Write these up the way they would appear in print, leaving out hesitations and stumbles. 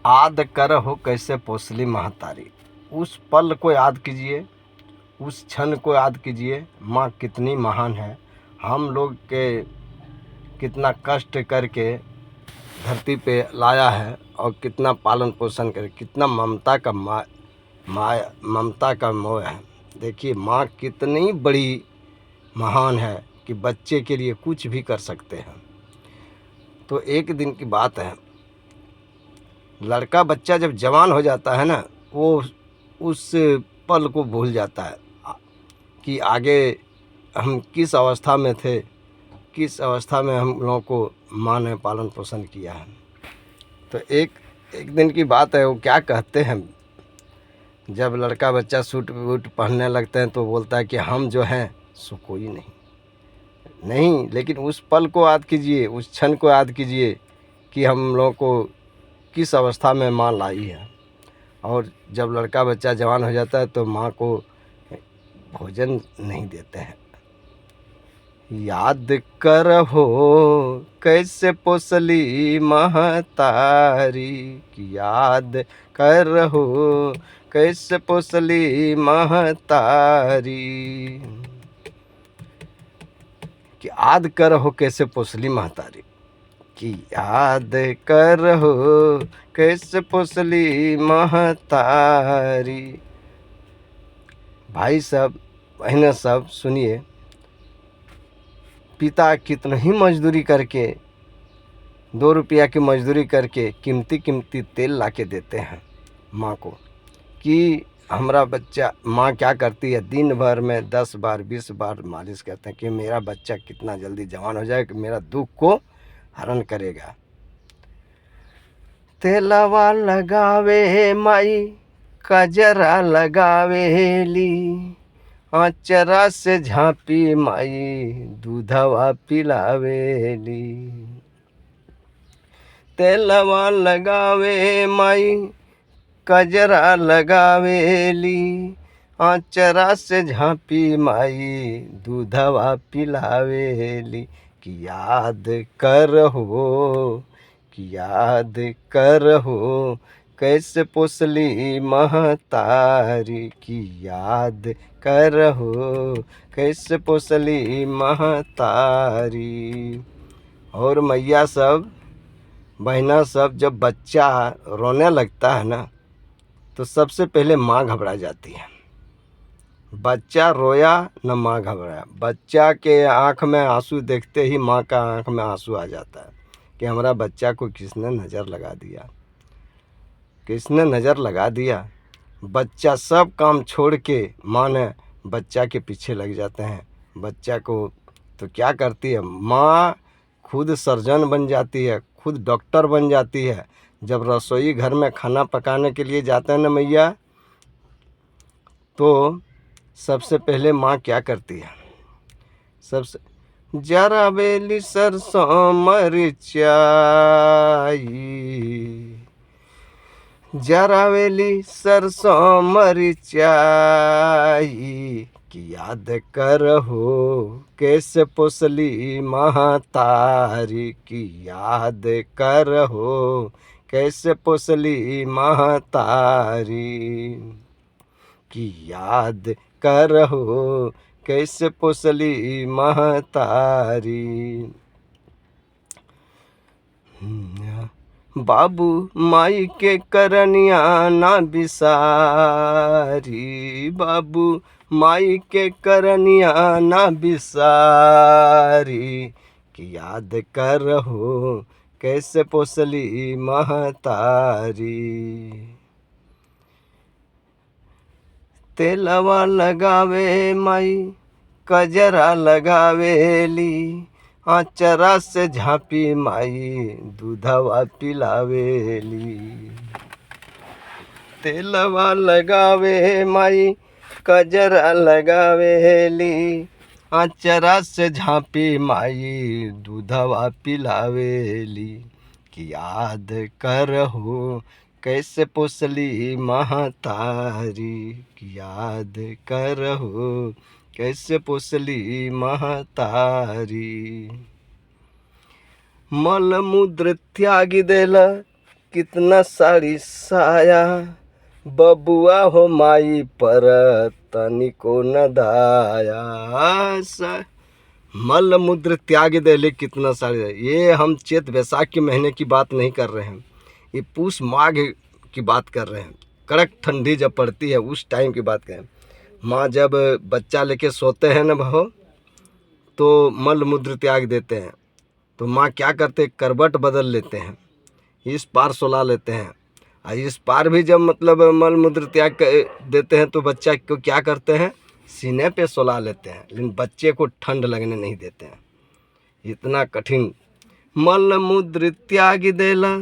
याद कर हो कैसे पोसली महतारी। उस पल को याद कीजिए, उस क्षण को याद कीजिए। माँ कितनी महान है, हम लोग के कितना कष्ट करके धरती पे लाया है और कितना पालन पोषण कर, कितना ममता का मोह है। देखिए माँ कितनी बड़ी महान है कि बच्चे के लिए कुछ भी कर सकते हैं। तो एक दिन की बात है, लड़का बच्चा जब जवान हो जाता है ना, वो उस पल को भूल जाता है कि आगे हम किस अवस्था में थे, किस अवस्था में हम लोगों को माँ ने पालन पोषण किया है। तो एक दिन की बात है, वो क्या कहते हैं, जब लड़का बच्चा सूट वूट पहनने लगते हैं तो बोलता है कि हम जो हैं सो कोई नहीं, लेकिन उस पल को याद कीजिए, उस क्षण को याद कीजिए कि हम लोगों को किस अवस्था में माँ लाई है। और जब लड़का बच्चा जवान हो जाता है तो माँ को भोजन नहीं देते हैं। याद कर हो कैसे पोसली महतारी, कि याद कर हो कैसे पोसली महतारी, कि याद कर हो कैसे पोसली महतारी, कि याद कर हो कैसे पोसली महतारी। भाई सब, बहनें सब सुनिए, पिता कितना ही मजदूरी करके, 2 रुपया की मजदूरी करके कीमती तेल ला के देते हैं माँ को, कि हमारा बच्चा। माँ क्या करती है, दिन भर में 10 बार 20 बार मालिश करते हैं कि मेरा बच्चा कितना जल्दी जवान हो जाए, कि मेरा दुख को हरण करेगा। तेलवा लगावे माई कजरा लगावेली, आँचरा से झाँपी माई दूधवा पिलावेली। तेलवा लगावे माई कजरा लगावेली, आँचरा से झाँपी माई दूधवा पिलावेली, कि याद कर हो, कि याद कर हो कैसे पोसली महतारी, कि याद कर हो कैसे पोसली महतारी। और मैया सब, बहना सब, जब बच्चा रोने लगता है ना, तो सबसे पहले माँ घबरा जाती है। बच्चा रोया न माँ घबराया, बच्चा के आँख में आंसू देखते ही माँ का आँख में आंसू आ जाता है कि हमारा बच्चा को किसने नज़र लगा दिया, किसने नज़र लगा दिया। बच्चा सब काम छोड़ के माँ ने बच्चा के पीछे लग जाते हैं। बच्चा को तो क्या करती है माँ, खुद सर्जन बन जाती है, खुद डॉक्टर बन जाती है। जब रसोई घर में खाना पकाने के लिए जाते हैं ना मैया, तो सबसे पहले माँ क्या करती है, सबसे जरा बेली सरसों मरचाई, जरावेली सरसों मरचाई, कि याद कर हो कैसे पोसली महतारी, कि याद कर हो कैसे पोसली महतारी, कि याद कर हो कैसे पोसली महतारी। बाबू माई के करनिया ना बिसारी, बाबू माई के करनिया ना बिसारी, कि याद कर हो कैसे पोसली महतारी। तेलवा लगावे माई कजरा लगावेली, आँचरा से झाँपी माई दूधवा पिलावेली। तेलवा लगावे माई कजरा लगावेली, आँचरा से झाँपी माई दूधवा पिलावेली, कि याद कर हो कैसे पोसली महतारी, कि याद कर हो कैसे पोसली महतारी। मल मूत्र त्याग देला कितना साड़ी साया, बबुआ हो माई पर तनिको न दाया। मल मुद्र त्याग देले कितना साड़ी। ये हम चैत वैशाख के महीने की बात नहीं कर रहे हैं, ये पूस माघ की बात कर रहे हैं। कड़क ठंडी जब पड़ती है उस टाइम की बात करें। माँ जब बच्चा लेके सोते हैं न बहो, तो मल मुद्र त्याग देते हैं। तो माँ क्या करते, करवट बदल लेते हैं, इस पार सुला लेते हैं। और इस पार भी जब मतलब मल मुद्र त्याग देते हैं तो बच्चा को क्या करते हैं, सीने पे सुला लेते हैं, लेकिन बच्चे को ठंड लगने नहीं देते हैं। इतना कठिन। मल मुद्र त्याग देला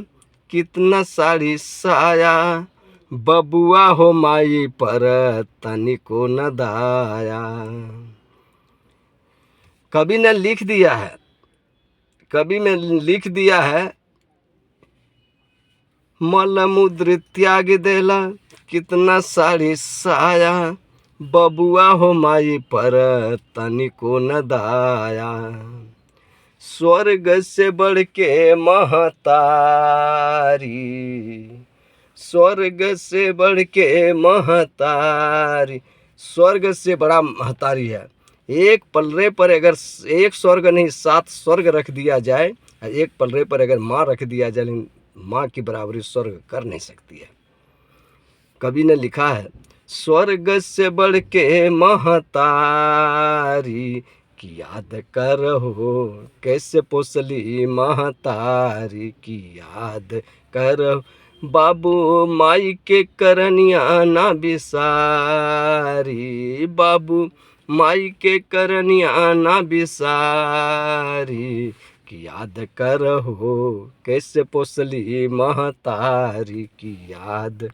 कितना साड़ी साया, बबुआ हो माई पर तनिको न दाया। कवि ने लिख दिया है, कवि में लिख दिया है, मल मुद्र त्याग देला कितना साड़ी साया, बबुआ हो माई पर तनिको न दाया। स्वर्ग से बढ़ के महतारी, स्वर्ग से बढ़ के महतारी, स्वर्ग से बड़ा महतारी है। एक पलरे पर अगर एक स्वर्ग नहीं 7 स्वर्ग रख दिया जाए, एक पलरे पर अगर माँ रख दिया जाए, लेकिन माँ की बराबरी स्वर्ग कर नहीं सकती है। कवि ने लिखा है, स्वर्ग से बढ़ के महतारी की याद करो, कैसे पोसली महतारी की याद करो, बाबू माई के करनिया ना बिसारी, बाबू माई के करनिया ना बिसारी की याद करो, कैसे पोसली महतारी की याद